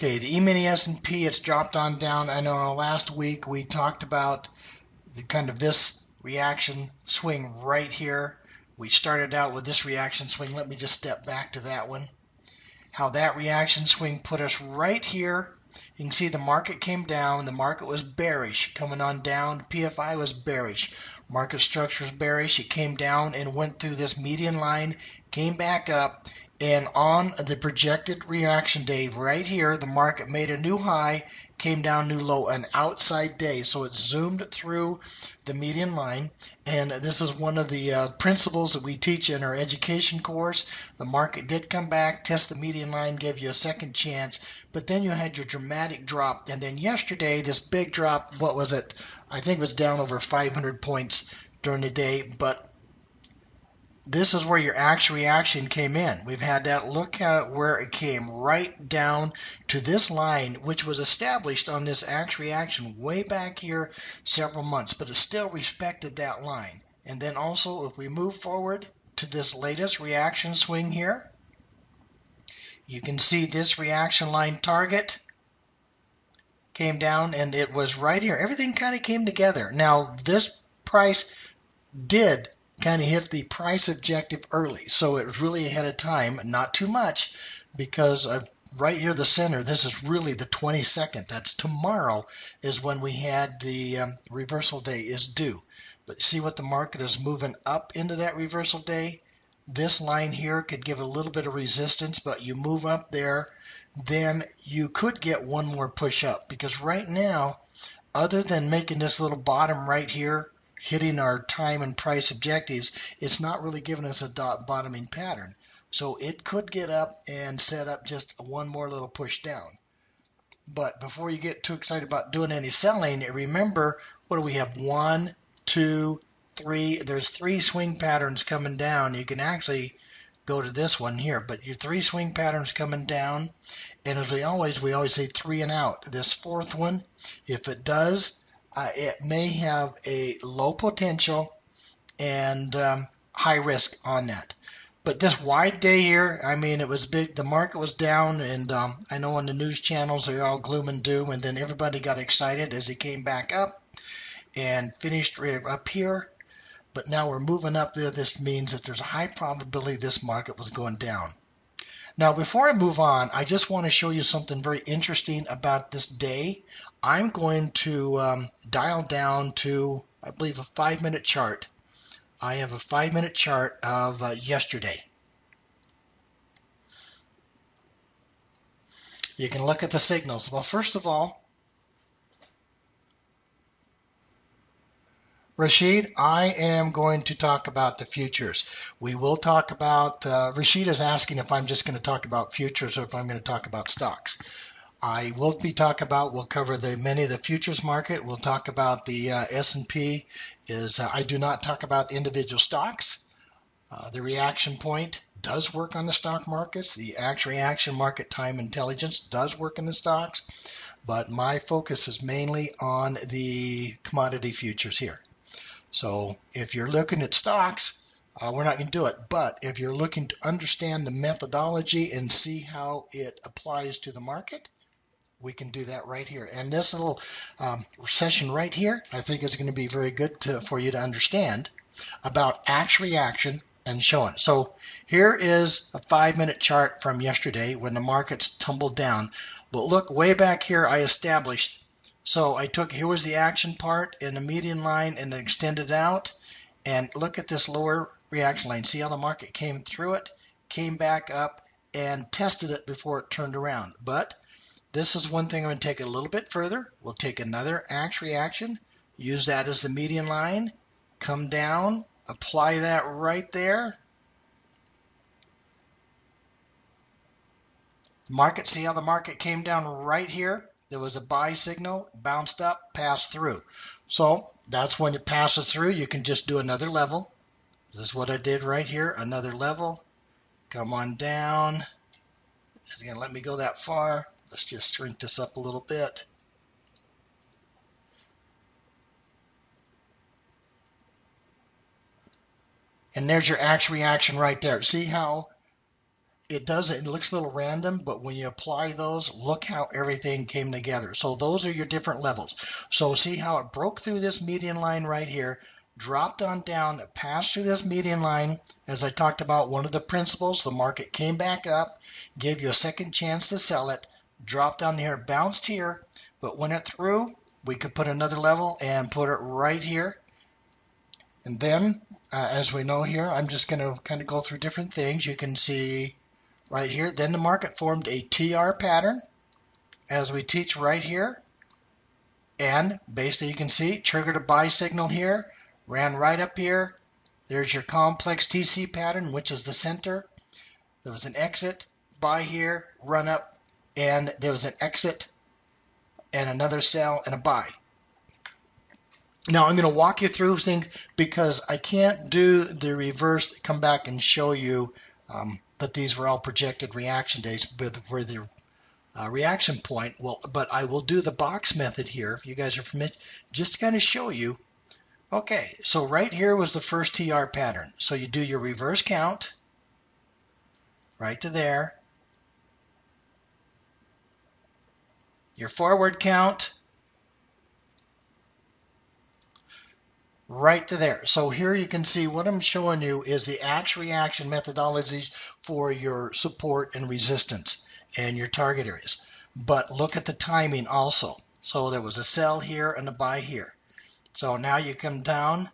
Okay, the E-mini S&P, it's dropped on down. I know last week we talked about the kind of this reaction swing right here. We started out with this reaction swing. Let me just step back to that one. How that reaction swing put us right here. You can see the market came down. The market was bearish coming on down. PFI was bearish. Market structure is bearish. It came down and went through this median line, came back up, and on the projected reaction day right here, the market made a new high, came down new low, an outside day. So it zoomed through the median line, and this is one of the principles that we teach in our education course. The market did come back, test the median line, gave you a second chance, but then you had your dramatic drop, and then yesterday this big drop. What was it? I think it was down over 500 points during the day, but this is where your actual reaction came in. We've had that. Look at where it came right down to this line, which was established on this actual reaction way back here several months, but it still respected that line. And then also, if we move forward to this latest reaction swing here, you can see this reaction line target came down, and it was right here. Everything kind of came together. Now, this price did kind of hit the price objective early, so it was really ahead of time, not too much, because right here the center, this is really the 22nd. That's tomorrow is when we had the reversal day is due. But see what the market is moving up into that reversal day. This line here could give a little bit of resistance, but you move up there, then you could get one more push up, because right now, other than making this little bottom right here, hitting our time and price objectives, it's not really giving us a bottoming pattern. So it could get up and set up just one more little push down. But before you get too excited about doing any selling, remember, what do we have? 1, 2, 3. There's 3 swing patterns coming down. You can actually go to this one here, but your 3 swing patterns coming down. And as we always say 3 and out. This 4th one, if it does, it may have a low potential and high risk on that. But this wide day here, I mean, it was big. The market was down, and I know on the news channels they're all gloom and doom, and then everybody got excited as it came back up and finished up here. But now we're moving up there. This means that there's a high probability this market was going down. Now, before I move on, I just want to show you something very interesting about this day. I'm going to dial down to, I believe, a 5-minute chart. I have a 5-minute chart of yesterday. You can look at the signals. Well, first of all, Rashid, I am going to talk about the futures. We will talk about, Rashid is asking if I'm just going to talk about futures or if I'm going to talk about stocks. I will be talking about, we'll cover many of the futures market. We'll talk about the S&P. I do not talk about individual stocks. The reaction point does work on the stock markets. The actual reaction market time intelligence does work in the stocks. But my focus is mainly on the commodity futures here. So if you're looking at stocks, we're not going to do it. But if you're looking to understand the methodology and see how it applies to the market, we can do that right here. And this little session right here, I think is going to be very good for you to understand about actual reaction and showing. So here is a 5-minute chart from yesterday when the markets tumbled down. But look, way back here I established. So here was the action part in the median line and extended out. And look at this lower reaction line. See how the market came through it, came back up, and tested it before it turned around. But this is one thing I'm going to take a little bit further. We'll take another actual reaction, use that as the median line, come down, apply that right there. Market, see how the market came down right here? There was a buy signal, bounced up, passed through. So that's when it passes through. You can just do another level. This is what I did right here, another level. Come on down. It's going to let me go that far. Let's just shrink this up a little bit. And there's your actual reaction right there. See how it looks a little random, but when you apply those, look how everything came together. So those are your different levels. So see how it broke through this median line right here, dropped on down, passed through this median line. As I talked about, one of the principles, the market came back up, gave you a second chance to sell it, dropped down here, bounced here, but when it through, we could put another level and put it right here. And then, as we know here, I'm just going to kind of go through different things. You can see right here, then the market formed a TR pattern, as we teach right here. And basically, you can see, triggered a buy signal here, ran right up here. There's your complex TC pattern, which is the center. There was an exit, buy here, run up, and there was an exit, and another sell, and a buy. Now, I'm going to walk you through things because I can't do the reverse, come back and show you that these were all projected reaction dates for the reaction point. Well, but I will do the box method here, if you guys are familiar, just to kind of show you. Okay, so right here was the first TR pattern. So you do your reverse count, right to there. Your forward count, right to there. So here you can see what I'm showing you is the action reaction methodologies for your support and resistance and your target areas. But look at the timing also. So there was a sell here and a buy here. So now you come down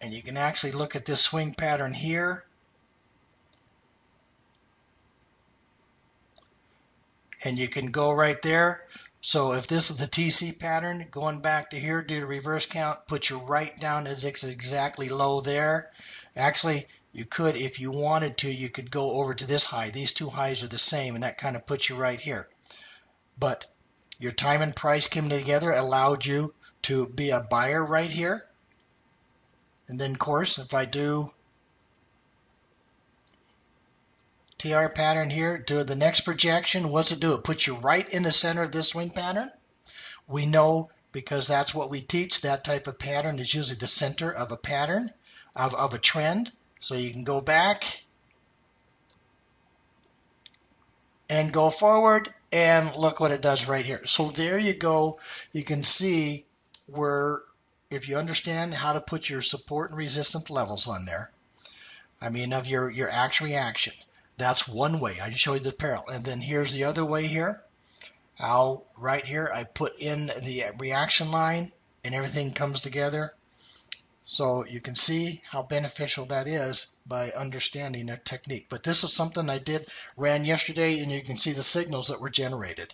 and you can actually look at this swing pattern here. And you can go right there. So if this is the TC pattern, going back to here, do the reverse count, put you right down as it's exactly low there. Actually, you could, if you wanted to, you could go over to this high. These two highs are the same, and that kind of puts you right here. But your time and price came together, allowed you to be a buyer right here. And then, of course, if I do TR pattern here, do the next projection, what's it do? It puts you right in the center of this swing pattern. We know, because that's what we teach, that type of pattern is usually the center of a pattern, of a trend. So you can go back and go forward, and look what it does right here. So there you go. You can see where, if you understand how to put your support and resistance levels on there, I mean, of your action reaction. That's one way. I show you the parallel. And then here's the other way here. How right here I put in the reaction line and everything comes together. So you can see how beneficial that is by understanding that technique. But this is something I ran yesterday, and you can see the signals that were generated.